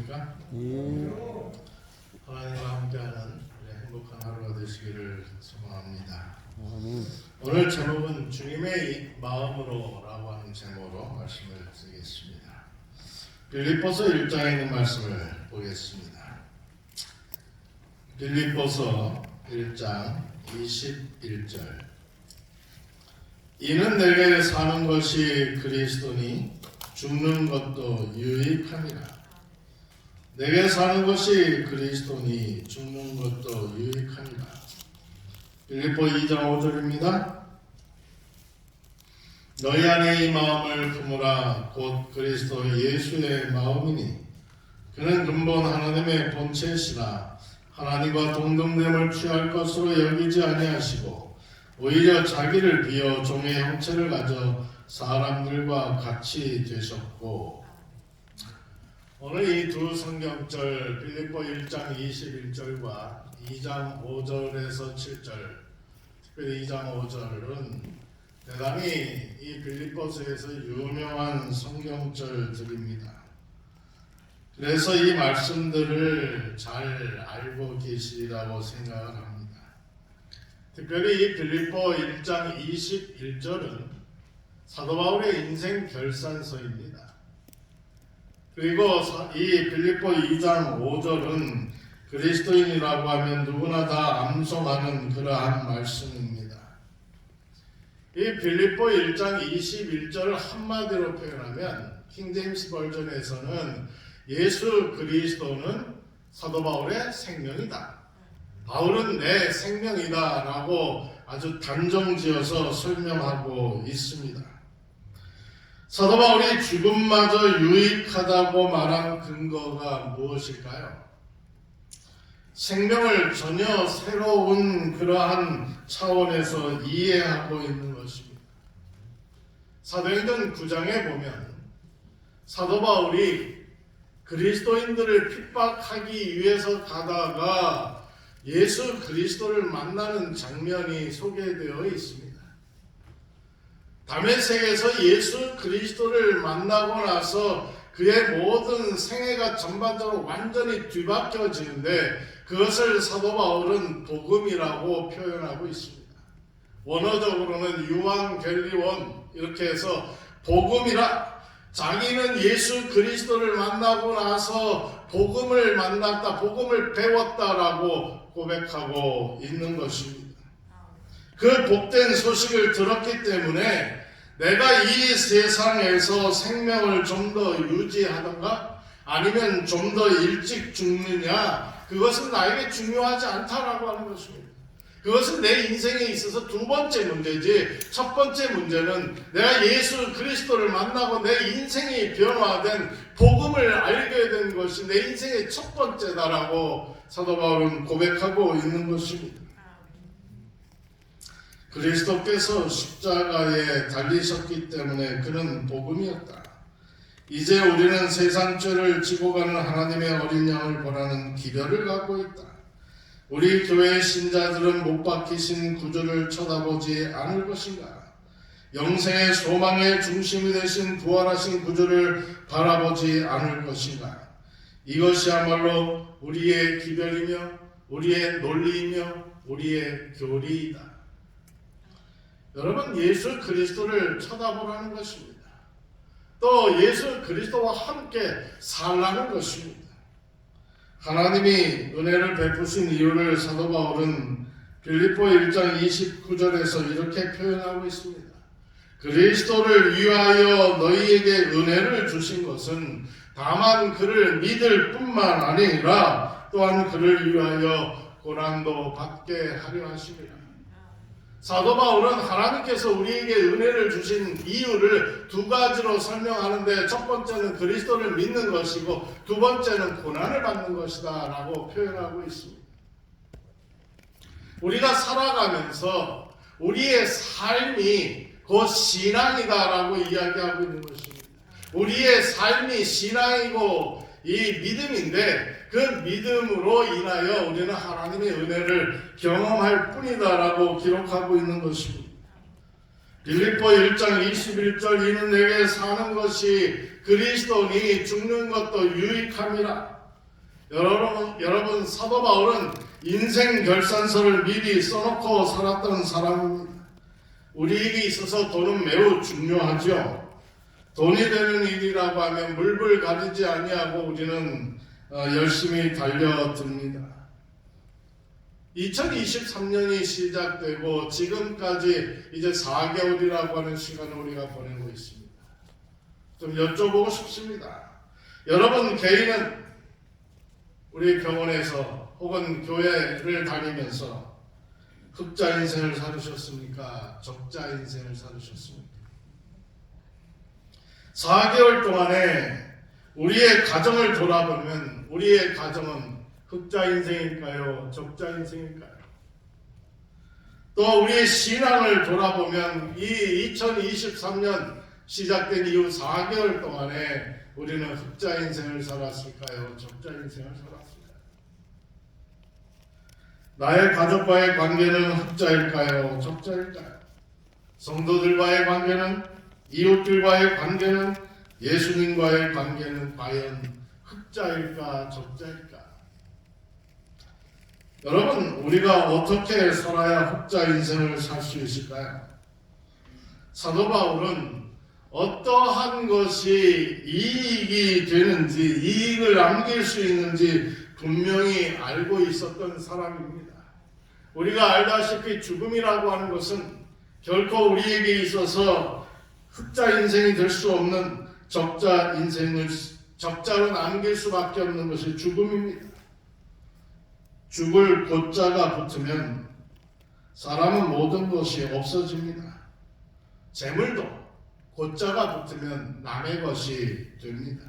안녕하십니까? 하나님과 함께하는 행복한 하루가 되시기를 소망합니다. 오늘 제목은 주님의 마음으로 라고 하는 제목으로 말씀을 드리겠습니다. 빌립보서 1장에 있는 말씀을 보겠습니다. 빌립보서 1장 21절. 이는 내게 사는 것이 그리스도니 죽는 것도 유익함이라. 내게 사는 것이 그리스도니 죽는 것도 유익함이라. 빌립보 2장 5절입니다. 너희 안에 이 마음을 품으라. 곧 그리스도 예수의 마음이니 그는 근본 하나님의 본체시라. 하나님과 동등됨을 취할 것으로 여기지 아니하시고 오히려 자기를 비어 종의 형체를 가져 사람들과 같이 되셨고. 오늘 이 두 성경절 빌립보 1장 21절과 2장 5절에서 7절, 특별히 2장 5절은 대단히 이 빌립보서에서 유명한 성경절들입니다. 그래서 이 말씀들을 잘 알고 계시리라고 생각을 합니다. 특별히 이 빌립보 1장 21절은 사도 바울의 인생 결산서입니다. 그리고 이 빌립보 2장 5절은 그리스도인이라고 하면 누구나 다 암송하는 그러한 말씀입니다. 이 빌립보 1장 21절을 한마디로 표현하면 킹제임스 버전에서는 예수 그리스도는 사도 바울의 생명이다. 바울은 내 생명이다 라고 아주 단정지어서 설명하고 있습니다. 사도 바울이 죽음마저 유익하다고 말한 근거가 무엇일까요? 생명을 전혀 새로운 그러한 차원에서 이해하고 있는 것입니다. 사도행전 9장에 보면 사도 바울이 그리스도인들을 핍박하기 위해서 가다가 예수 그리스도를 만나는 장면이 소개되어 있습니다. 다메섹에서 예수 그리스도를 만나고 나서 그의 모든 생애가 전반적으로 완전히 뒤바뀌어지는데 그것을 사도 바울은 복음이라고 표현하고 있습니다. 원어적으로는 유앙겔리온 이렇게 해서 복음이라, 자기는 예수 그리스도를 만나고 나서 복음을 만났다, 복음을 배웠다라고 고백하고 있는 것입니다. 그 복된 소식을 들었기 때문에 내가 이 세상에서 생명을 좀 더 유지하던가 아니면 좀 더 일찍 죽느냐, 그것은 나에게 중요하지 않다라고 하는 것입니다. 그것은 내 인생에 있어서 두 번째 문제지, 첫 번째 문제는 내가 예수 그리스도를 만나고 내 인생이 변화된 복음을 알게 된 것이 내 인생의 첫 번째다라고 사도 바울은 고백하고 있는 것입니다. 그리스도께서 십자가에 달리셨기 때문에 그는 복음이었다. 이제 우리는 세상 죄를 지고 가는 하나님의 어린 양을 보라는 기별을 갖고 있다. 우리 교회의 신자들은 못 박히신 구주를 쳐다보지 않을 것인가? 영생의 소망의 중심이 되신 부활하신 구주를 바라보지 않을 것인가? 이것이야말로 우리의 기별이며 우리의 논리이며 우리의 교리이다. 여러분, 예수 그리스도를 쳐다보라는 것입니다. 또 예수 그리스도와 함께 살라는 것입니다. 하나님이 은혜를 베푸신 이유를 사도 바울은 빌립보 1장 29절에서 이렇게 표현하고 있습니다. 그리스도를 위하여 너희에게 은혜를 주신 것은 다만 그를 믿을 뿐만 아니라 또한 그를 위하여 고난도 받게 하려 하심이라. 사도 바울은 하나님께서 우리에게 은혜를 주신 이유를 두 가지로 설명하는데, 첫 번째는 그리스도를 믿는 것이고 두 번째는 고난을 받는 것이다 라고 표현하고 있습니다. 우리가 살아가면서 우리의 삶이 곧 신앙이다 라고 이야기하고 있는 것입니다. 우리의 삶이 신앙이고 이 믿음인데 그 믿음으로 인하여 우리는 하나님의 은혜를 경험할 뿐이다라고 기록하고 있는 것입니다. 빌립보 1장 21절 이는 내게 사는 것이 그리스도니 죽는 것도 유익함이라. 여러분 사도 바울은 인생 결산서를 미리 써놓고 살았던 사람입니다. 우리에게 있어서 돈은 매우 중요하죠. 돈이 되는 일이라고 하면 물불 가리지 아니하고 우리는 열심히 달려듭니다. 2023년이 시작되고 지금까지 이제 4개월이라고 하는 시간을 우리가 보내고 있습니다. 좀 여쭤보고 싶습니다. 여러분 개인은 우리 병원에서 혹은 교회를 다니면서 흑자 인생을 살으셨습니까? 적자 인생을 살으셨습니까? 4개월 동안에 우리의 가정을 돌아보면 우리의 가정은 흑자 인생일까요? 적자 인생일까요? 또 우리의 신앙을 돌아보면 이 2023년 시작된 이후 4개월 동안에 우리는 흑자 인생을 살았을까요? 적자 인생을 살았을까요? 나의 가족과의 관계는 흑자일까요? 적자일까요? 성도들과의 관계는, 이웃들과의 관계는, 예수님과의 관계는 과연 흑자일까? 적자일까? 여러분, 우리가 어떻게 살아야 흑자 인생을 살 수 있을까요? 사도 바울은 어떠한 것이 이익이 되는지, 이익을 남길 수 있는지 분명히 알고 있었던 사람입니다. 우리가 알다시피 죽음이라고 하는 것은 결코 우리에게 있어서 흑자 인생이 될 수 없는 적자 인생을 적자로 남길 수밖에 없는 것이 죽음입니다. 죽을 고자가 붙으면 사람은 모든 것이 없어집니다. 재물도 고자가 붙으면 남의 것이 됩니다.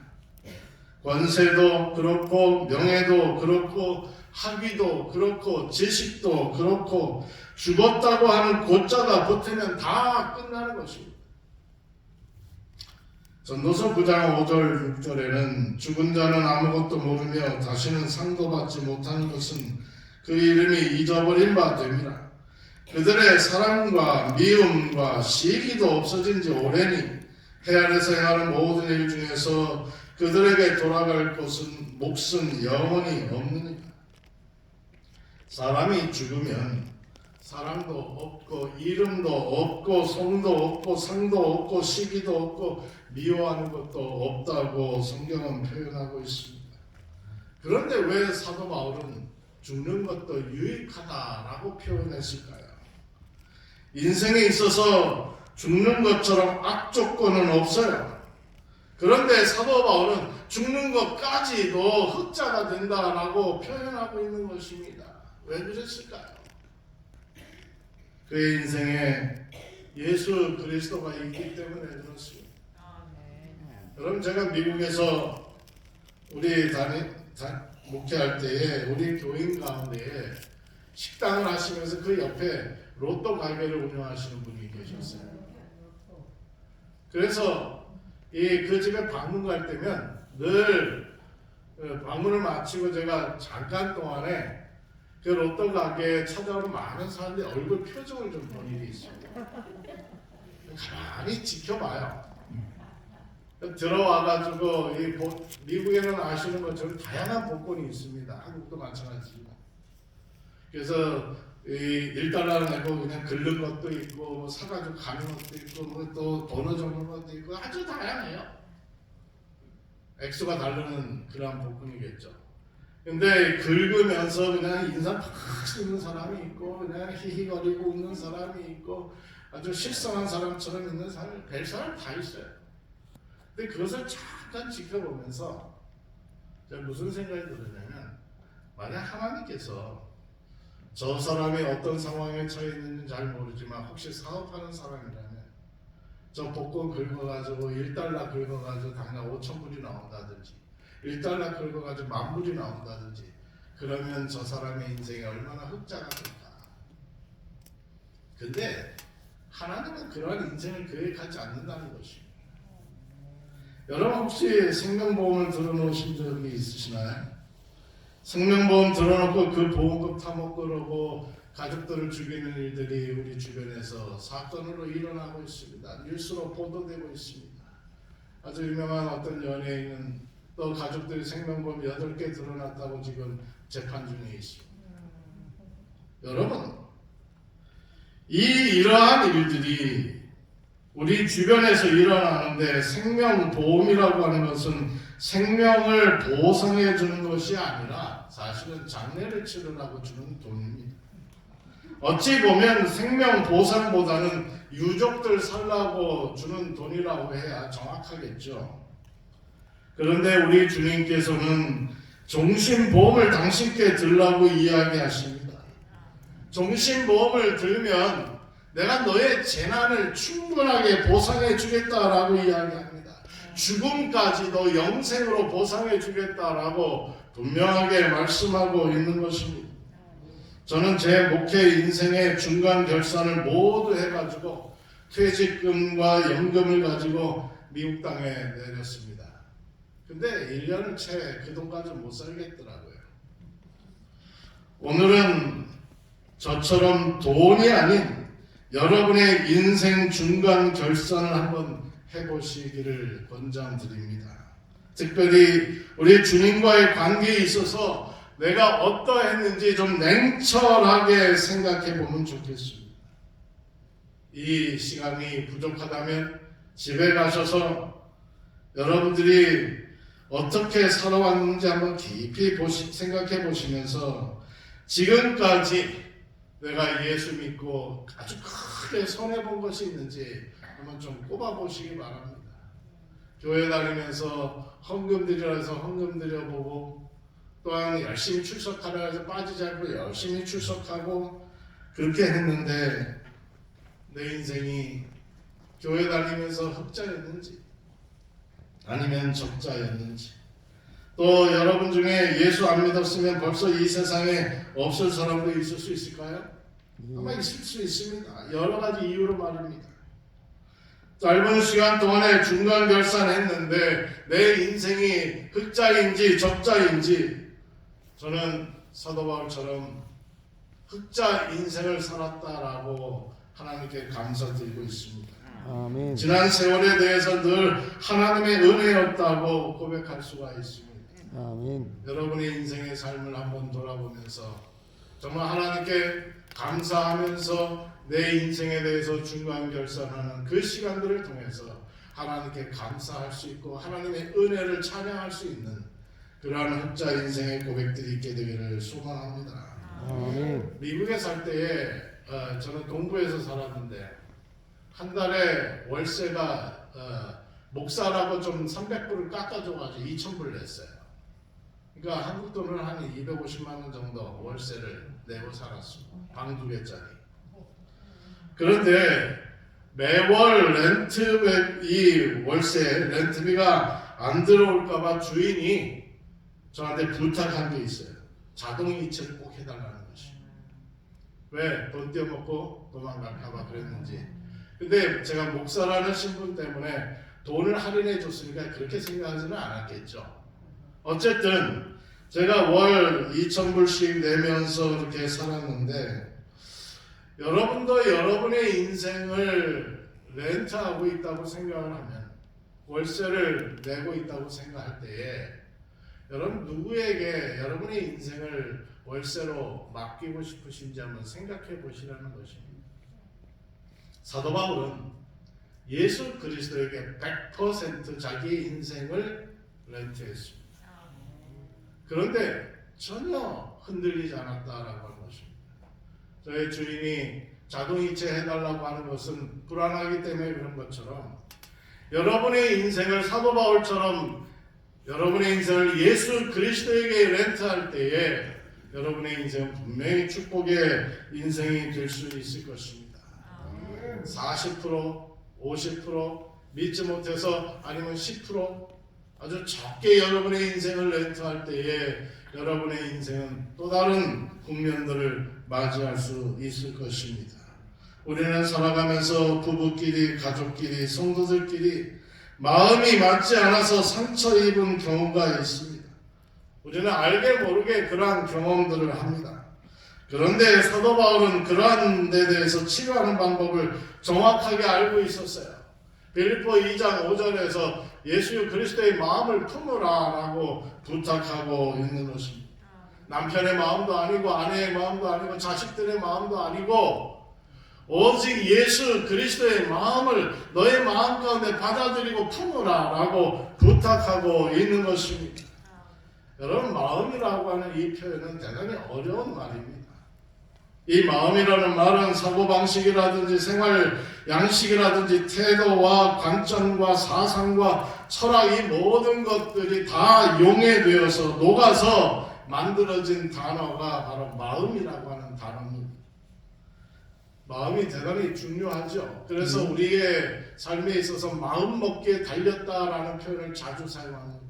권세도 그렇고 명예도 그렇고 학위도 그렇고 지식도 그렇고 죽었다고 하는 고자가 붙으면 다 끝나는 것입니다. 전도서 9장 5절 6절에는 죽은 자는 아무것도 모르며 다시는 상도 받지 못하는 것은 그 이름이 잊어버린 바 됨이라. 그들의 사랑과 미움과 시기도 없어진 지 오래니 해 아래서 행하는 모든 일 중에서 그들에게 돌아갈 곳은 몫은 영원히 없느니라. 사람이 죽으면 사랑도 없고 이름도 없고 성도 없고 상도 없고 시기도 없고 미워하는 것도 없다고 성경은 표현하고 있습니다. 그런데 왜 사도 바울은 죽는 것도 유익하다라고 표현했을까요? 인생에 있어서 죽는 것처럼 악조건은 없어요. 그런데 사도 바울은 죽는 것까지도 흑자가 된다라고 표현하고 있는 것입니다. 왜 그랬을까요? 그의 인생에 예수 그리스도가 있기 때문에 그렇습니다. 여러분 제가 미국에서 우리 목회할 때에 우리 교인 가운데에 식당을 하시면서 그 옆에 로또 가게를 운영하시는 분이 계셨어요. 그래서 그 집에 방문 갈 때면 늘 방문을 마치고 제가 잠깐 동안에 그 로또 가게에 찾아오는 많은 사람들이 얼굴 표정을 좀 본 일이 있습니다. 가만히 지켜봐요. 들어와가지고 미국에는 아시는 것처럼 다양한 복권이 있습니다. 한국도 마찬가지지만. 그래서 $1 내고 그냥 긁는 것도 있고 사가지고 가는 것도 있고 또 번호 적는 것도 있고 아주 다양해요. 액수가 다르는 그런 복권이겠죠. 근데 긁으면서 그냥 인상 팍 쓰는 사람이 있고 그냥 히히거리고 웃는 사람이 있고 아주 실성한 사람처럼 있는 사람이 별 사람 다 있어요. 근데 그것을 잠깐 지켜보면서 제가 무슨 생각이 들었냐면 만약 하나님께서 저 사람이 어떤 상황에 처해 있는지 잘 모르지만 혹시 사업하는 사람이라면 저 복권 긁어가지고 $1 긁어가지고 당장 5,000불이 나온다든지 $1 긁어가지고 10,000불이 나온다든지 그러면 저 사람의 인생이 얼마나 흑자가 될까. 근데 하나님은 그러한 인생을 계획하지 않는다는 것입니다. 여러분 혹시 생명보험을 들어놓으신 적이 있으시나요? 생명보험 들어놓고 그 보험금 타먹으려고 가족들을 죽이는 일들이 우리 주변에서 사건으로 일어나고 있습니다. 뉴스로 보도되고 있습니다. 아주 유명한 어떤 연예인은 또 가족들이 생명보험 8개 드러났다고 지금 재판 중에 있습니다. 여러분, 이러한 일들이 우리 주변에서 일어나는데 생명보험이라고 하는 것은 생명을 보상해 주는 것이 아니라 사실은 장례를 치르라고 주는 돈입니다. 어찌 보면 생명보상보다는 유족들 살라고 주는 돈이라고 해야 정확하겠죠. 그런데 우리 주님께서는 종신보험을 당신께 들라고 이야기하십니다. 종신보험을 들면 내가 너의 재난을 충분하게 보상해 주겠다라고 이야기합니다. 죽음까지도 영생으로 보상해 주겠다라고 분명하게 말씀하고 있는 것입니다. 저는 제 목회 인생의 중간 결산을 모두 해가지고 퇴직금과 연금을 가지고 미국 땅에 내렸습니다. 근데 1년을 채 그 돈까지 못 살겠더라고요. 오늘은 저처럼 돈이 아닌 여러분의 인생 중간 결산을 한번 해보시기를 권장드립니다. 특별히 우리 주님과의 관계에 있어서 내가 어떠했는지 좀 냉철하게 생각해 보면 좋겠습니다. 이 시간이 부족하다면 집에 가셔서 여러분들이 어떻게 살아왔는지 한번 깊이 생각해 보시면서 지금까지 내가 예수 믿고 아주 크게 손해본 것이 있는지 한번 좀 꼽아보시기 바랍니다. 교회 다니면서 헌금 드리라 해서 헌금 드려보고, 또한 열심히 출석하라 해서 빠지지 않고 열심히 출석하고 그렇게 했는데 내 인생이 교회 다니면서 흑자였는지 아니면 적자였는지, 또 여러분 중에 예수 안 믿었으면 벌써 이 세상에 없을 사람도 있을 수 있을까요? 아마 있을 수 있습니다. 여러 가지 이유로 말입니다. 짧은 시간 동안에 중간 결산했는데 내 인생이 흑자인지 적자인지, 저는 사도 바울처럼 흑자 인생을 살았다라고 하나님께 감사드리고 있습니다. 아멘. 지난 세월에 대해서 늘 하나님의 은혜였다고 고백할 수가 있습니다. 아멘. 여러분의 인생의 삶을 한번 돌아보면서 정말 하나님께 감사하면서 내 인생에 대해서 중간 결산하는 그 시간들을 통해서 하나님께 감사할 수 있고 하나님의 은혜를 찬양할 수 있는 그러한 흑자 인생의 고백들이 있게 되기를 소망합니다. 아멘. 미국에 살 때에 저는 동부에서 살았는데 한 달에 월세가 목사라고 좀 300불을 깎아줘가지고 2,000불 냈어요. 그러니까 한국 돈으로 한 250만 원 정도 월세를 내고 살았습니다. 방 2개짜리. 그런데 매월 이 월세 렌트비가 안 들어올까봐 주인이 저한테 부탁한 게 있어요. 자동 이체를 꼭 해달라는 것이. 왜? 돈 떼어먹고 도망갈까봐 그랬는지. 근데 제가 목사라는 신분 때문에 돈을 할인해 줬으니까 그렇게 생각하지는 않았겠죠. 어쨌든 제가 월 2,000불씩 내면서 이렇게 살았는데, 여러분도 여러분의 인생을 렌트하고 있다고 생각을 하면, 월세를 내고 있다고 생각할 때에 여러분 누구에게 여러분의 인생을 월세로 맡기고 싶으신지 한번 생각해 보시라는 것입니다. 사도 바울은 예수 그리스도에게 100% 자기의 인생을 렌트했습니다. 그런데 전혀 흔들리지 않았다라고 하는 것입니다. 저희 주인이 자동이체 해달라고 하는 것은 불안하기 때문에 그런 것처럼, 여러분의 인생을 사도 바울처럼 여러분의 인생을 예수 그리스도에게 렌트할 때에 여러분의 인생은 분명히 축복의 인생이 될 수 있을 것입니다. 40%, 50%, 믿지 못해서 아니면 10% 아주 적게 여러분의 인생을 렌트할 때에 여러분의 인생은 또 다른 국면들을 맞이할 수 있을 것입니다. 우리는 살아가면서 부부끼리, 가족끼리, 성도들끼리 마음이 맞지 않아서 상처 입은 경우가 있습니다. 우리는 알게 모르게 그러한 경험들을 합니다. 그런데 사도 바울은 그러한 데 대해서 치료하는 방법을 정확하게 알고 있었어요. 빌립보 2장 5절에서 예수 그리스도의 마음을 품으라라고 부탁하고 있는 것입니다. 남편의 마음도 아니고 아내의 마음도 아니고 자식들의 마음도 아니고 오직 예수 그리스도의 마음을 너의 마음 가운데 받아들이고 품으라라고 부탁하고 있는 것입니다. 여러분, 마음이라고 하는 이 표현은 대단히 어려운 말입니다. 이 마음이라는 말은 사고방식이라든지 생활 양식이라든지 태도와 관점과 사상과 철학, 이 모든 것들이 다 용해되어서 녹아서 만들어진 단어가 바로 마음이라고 하는 단어입니다. 마음이 대단히 중요하죠. 그래서 우리의 삶에 있어서 마음 먹기에 달렸다라는 표현을 자주 사용합니다.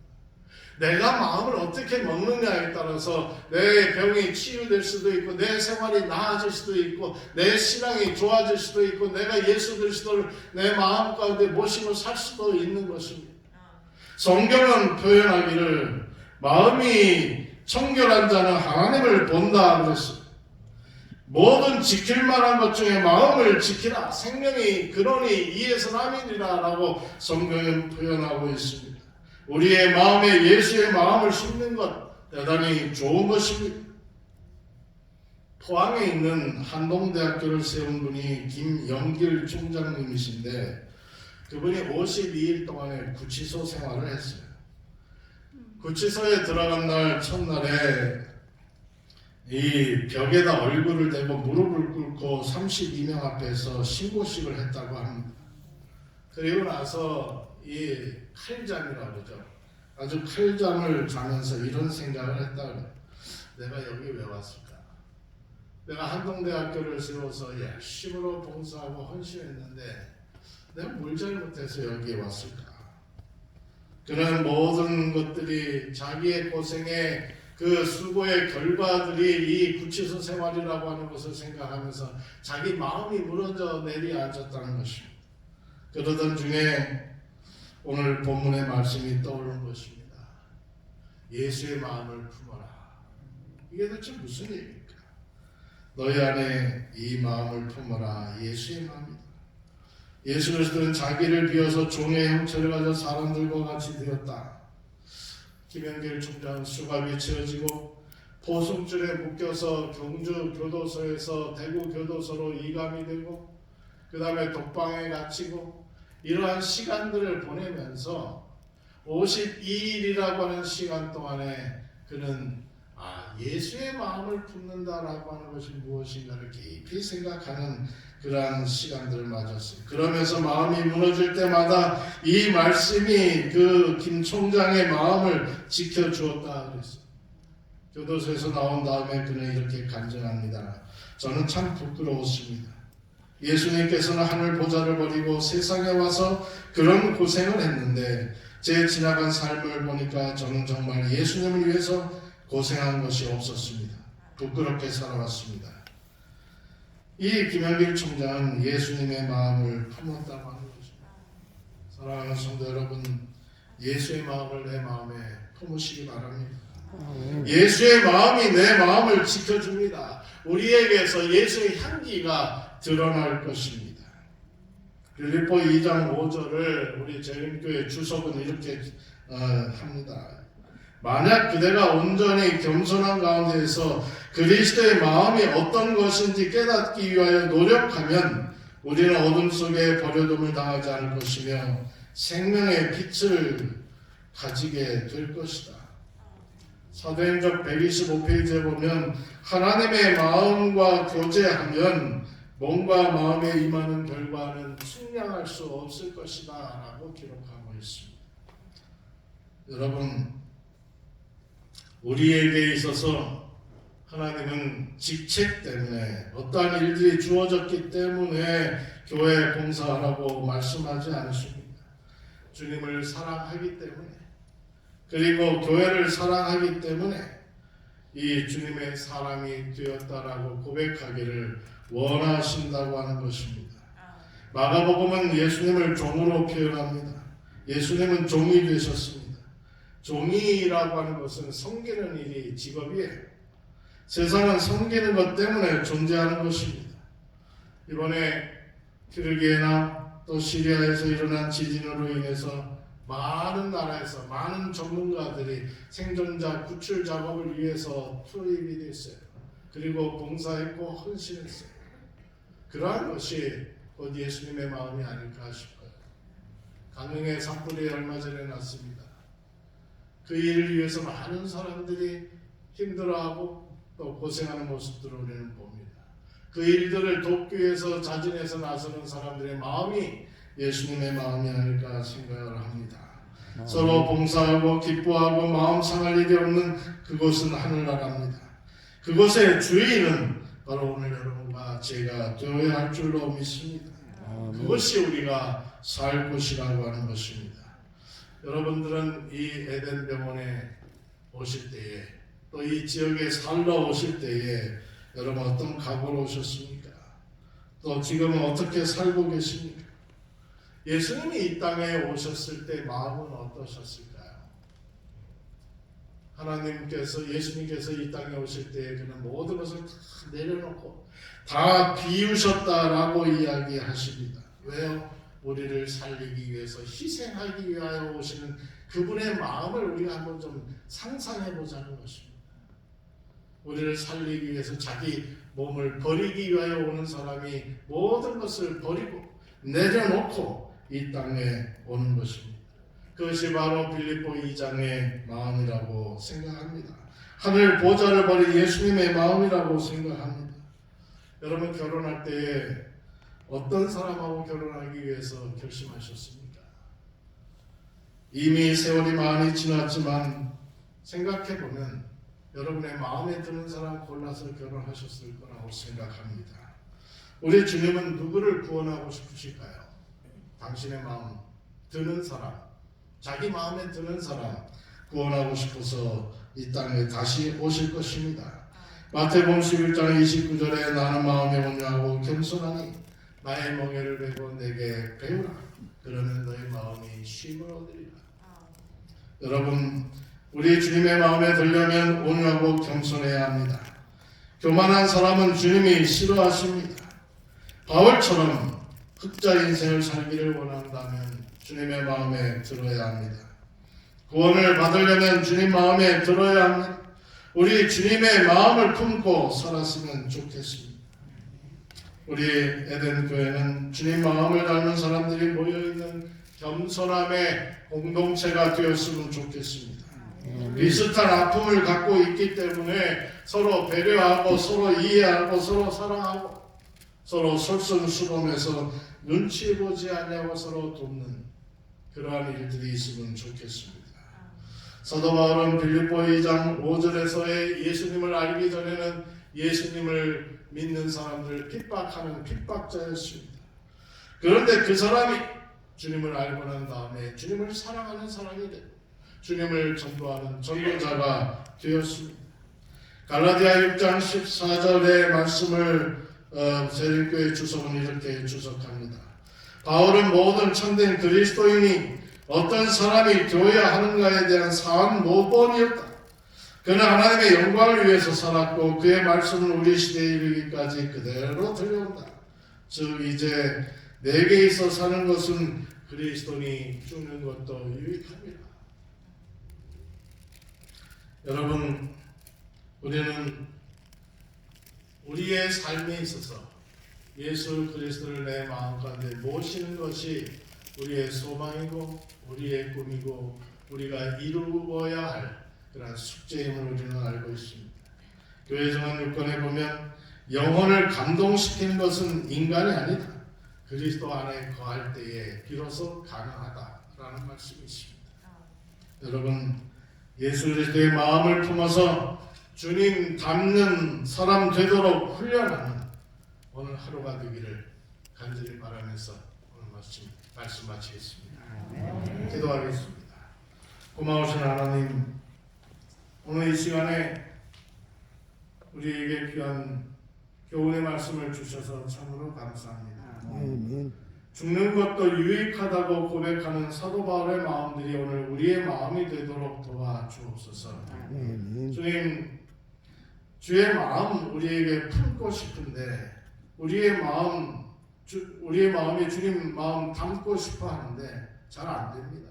내가 마음을 어떻게 먹느냐에 따라서 내 병이 치유될 수도 있고, 내 생활이 나아질 수도 있고, 내 신앙이 좋아질 수도 있고, 내가 예수 그리스도를 내 마음 가운데 모시고 살 수도 있는 것입니다. 성경은 표현하기를 마음이 청결한 자는 하나님을 본다 그랬어요. 모든 지킬 만한 것 중에 마음을 지키라. 생명이 그러니 이에서 남이니라 라고 성경은 표현하고 있습니다. 우리의 마음에 예수의 마음을 심는 것 대단히 좋은 것입니다. 포항에 있는 한동대학교를 세운 분이 김영길 총장님이신데 그분이 52일 동안의 구치소 생활을 했어요. 구치소에 들어간 날 첫날에 이 벽에다 얼굴을 대고 무릎을 꿇고 32명 앞에서 신고식을 했다고 합니다. 그리고 나서 이 칼잠이라고 그러죠. 아주 칼잠을 자면서 이런 생각을 했다 그래요. 내가 여기 왜 왔을까? 내가 한동대학교를 세워서 열심으로 봉사하고 헌신했는데 내가 뭘 잘못해서 여기에 왔을까? 그런 모든 것들이 자기의 고생의 그 수고의 결과들이 이 구치소 생활이라고 하는 것을 생각하면서 자기 마음이 무너져 내려앉았다는 것입니다. 그러던 중에 오늘 본문의 말씀이 떠오르는 것입니다. 예수의 마음을 품어라. 이게 대체 무슨 얘기입니까? 너희 안에 이 마음을 품어라. 예수의 마음이다. 예수 그리스도는 자기를 비워서 종의 형체를 가져 사람들과 같이 되었다. 김영길 총장은 수갑이 채워지고 포승줄에 묶여서 경주 교도소에서 대구 교도소로 이감이 되고 그 다음에 독방에 갇히고 이러한 시간들을 보내면서 52일이라고 하는 시간 동안에 그는 예수의 마음을 품는다라고 하는 것이 무엇인가를 깊이 생각하는 그러한 시간들을 맞았어요. 그러면서 마음이 무너질 때마다 이 말씀이 그 김 총장의 마음을 지켜주었다 그랬어요. 교도소에서 나온 다음에 그는 이렇게 간증합니다. 저는 참 부끄러웠습니다. 예수님께서는 하늘 보좌를 버리고 세상에 와서 그런 고생을 했는데 제 지나간 삶을 보니까 저는 정말 예수님을 위해서 고생한 것이 없었습니다. 부끄럽게 살아왔습니다. 이 김영길 총장은 예수님의 마음을 품었다고 하는 것입니다. 사랑하는 성도 여러분, 예수의 마음을 내 마음에 품으시기 바랍니다. 예수의 마음이 내 마음을 지켜줍니다. 우리에게서 예수의 향기가 드러날 것입니다. 빌립보 2장 5절을 우리 재림교회 주석은 이렇게 합니다. 만약 그대가 온전히 겸손한 가운데에서 그리스도의 마음이 어떤 것인지 깨닫기 위하여 노력하면 우리는 어둠 속에 버려둠을 당하지 않을 것이며 생명의 빛을 가지게 될 것이다. 사도행전 125페이지에 보면 하나님의 마음과 교제하면 몸과 마음에 임하는 결과는 측량할 수 없을 것이다 라고 기록하고 있습니다. 여러분, 우리에게 있어서 하나님은 직책 때문에 어떠한 일들이 주어졌기 때문에 교회 봉사하라고 말씀하지 않으십니다. 주님을 사랑하기 때문에 그리고 교회를 사랑하기 때문에 이 주님의 사람이 되었다라고 고백하기를 원하신다고 하는 것입니다. 마가복음은 예수님을 종으로 표현합니다. 예수님은 종이 되셨습니다. 종이라고 하는 것은 섬기는 일이 직업이에요. 세상은 섬기는 것 때문에 존재하는 것입니다. 이번에 키르기에나 또 시리아에서 일어난 지진으로 인해서 많은 나라에서 많은 전문가들이 생존자 구출 작업을 위해서 투입이 됐어요. 그리고 봉사했고 헌신했어요. 그러한 것이 곧 예수님의 마음이 아닐까 싶어요. 강릉의 산불이 얼마 전에 났습니다. 그 일을 위해서 많은 사람들이 힘들어하고 또 고생하는 모습들을 우리는 봅니다. 그 일들을 돕기 위해서 자진해서 나서는 사람들의 마음이 예수님의 마음이 아닐까 생각을 합니다. 서로 봉사하고 기뻐하고 마음 상할 일이 없는 그곳은 하늘나라입니다. 그곳의 주인은 바로 오늘 여러분과 제가 되어야 할 줄로 믿습니다. 그것이 우리가 살 곳이라고 하는 것입니다. 여러분들은 이 에덴 병원에 오실 때에 또 이 지역에 살러 오실 때에 여러분 어떤 각오로 오셨습니까? 또 지금 어떻게 살고 계십니까? 예수님이 이 땅에 오셨을 때 마음은 어떠셨을까요? 하나님께서 예수님께서 이 땅에 오실 때 그는 모든 것을 다 내려놓고 다 비우셨다라고 이야기하십니다. 왜요? 우리를 살리기 위해서 희생하기 위하여 오시는 그분의 마음을 우리가 한번 좀 상상해 보자는 것입니다. 우리를 살리기 위해서 자기 몸을 버리기 위하여 오는 사람이 모든 것을 버리고 내려놓고 이 땅에 오는 것입니다. 그것이 바로 빌립보 2장의 마음이라고 생각합니다. 하늘 보좌를 버린 예수님의 마음이라고 생각합니다. 여러분 결혼할 때에 어떤 사람하고 결혼하기 위해서 결심하셨습니까? 이미 세월이 많이 지났지만 생각해보면 여러분의 마음에 드는 사람 골라서 결혼하셨을 거라고 생각합니다. 우리 주님은 누구를 구원하고 싶으실까요? 당신의 마음 드는 사람, 자기 마음에 드는 사람 구원하고 싶어서 이 땅에 다시 오실 것입니다. 마태복음 11장 29절에 나는 마음이 온유하고 겸손하니 나의 멍에를 베고 내게 배우라. 그러면 너의 마음이 쉼을 얻으리라. 여러분 우리 주님의 마음에 들려면 온유하고 겸손해야 합니다. 교만한 사람은 주님이 싫어하십니다. 바울처럼 흑자 인생을 살기를 원한다면 주님의 마음에 들어야 합니다. 구원을 받으려면 주님 마음에 들어야 합니다. 우리 주님의 마음을 품고 살았으면 좋겠습니다. 우리 에덴 교회는 주님 마음을 닮은 사람들이 모여있는 겸손함의 공동체가 되었으면 좋겠습니다. 비슷한 아픔을 갖고 있기 때문에 서로 배려하고 서로 이해하고 서로 사랑하고 서로 솔선수범해서 눈치 보지 않냐고 서로 돕는 그러한 일들이 있으면 좋겠습니다. 사도 바울은 빌립보 2장 5절에서의 예수님을 알기 전에는 예수님을 믿는 사람들을 핍박하는 핍박자였습니다. 그런데 그 사람이 주님을 알고 난 다음에 주님을 사랑하는 사람이 되고 주님을 전도하는 전도자가 되었습니다. 갈라디아 6장 14절의 말씀을 세린교회 주석은 이렇게 주석합니다. 바울은 모든 참된 그리스도인이 어떤 사람이 되어야 하는가에 대한 사안 모범이었다. 그는 하나님의 영광을 위해서 살았고 그의 말씀은 우리 시대에 이르기까지 그대로 들려온다. 즉 이제 내게 있어 사는 것은 그리스도니 죽는 것도 유익합니다. 여러분 우리는 우리의 삶에 있어서 예수 그리스도를 내 마음 가운데 모시는 것이 우리의 소망이고 우리의 꿈이고 우리가 이루어야 할 그런 숙제임을 우리는 알고 있습니다. 교회정한 6권에 보면 영혼을 감동시키는 것은 인간이 아니다. 그리스도 안에 거할 때에 비로소 가능하다라는 말씀이 있습니다. 여러분 예수 그리스도의 마음을 품어서 주님 닮는 사람 되도록 훈련하는 오늘 하루가 되기를 간절히 바라면서 오늘 말씀 마치겠습니다. 기도하겠습니다. 고마우신 하나님, 오늘 이 시간에 우리에게 귀한 교훈의 말씀을 주셔서 참으로 감사합니다. 죽는 것도 유익하다고 고백하는 사도 바울의 마음들이 오늘 우리의 마음이 되도록 도와주옵소서. 주님, 주의 마음 우리에게 품고 싶은데 우리의 마음 우리의 마음이 주님 마음 담고 싶어 하는데 잘 안 됩니다.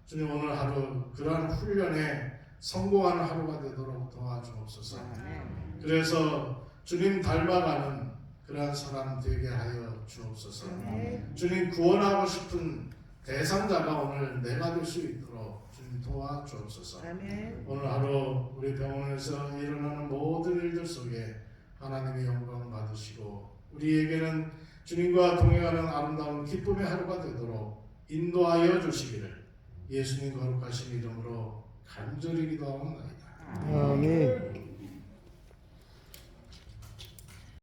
주님 오늘 하루 그러한 훈련에 성공하는 하루가 되도록 도와주옵소서. 그래서 주님 닮아가는 그러한 사람 되게 하여 주옵소서. 주님 구원하고 싶은 대상자가 오늘 내가 될 수 있도록 주님 도와주옵소서. 오늘 하루 우리 병원에서 일어나는 모든 일들 속에 하나님의 영광 받으시고 우리에게는 주님과 동행하는 아름다운 기쁨의 하루가 되도록 인도하여 주시기를 예수님 거룩하신 이름으로 간절히 기도하옵나이다. 아멘.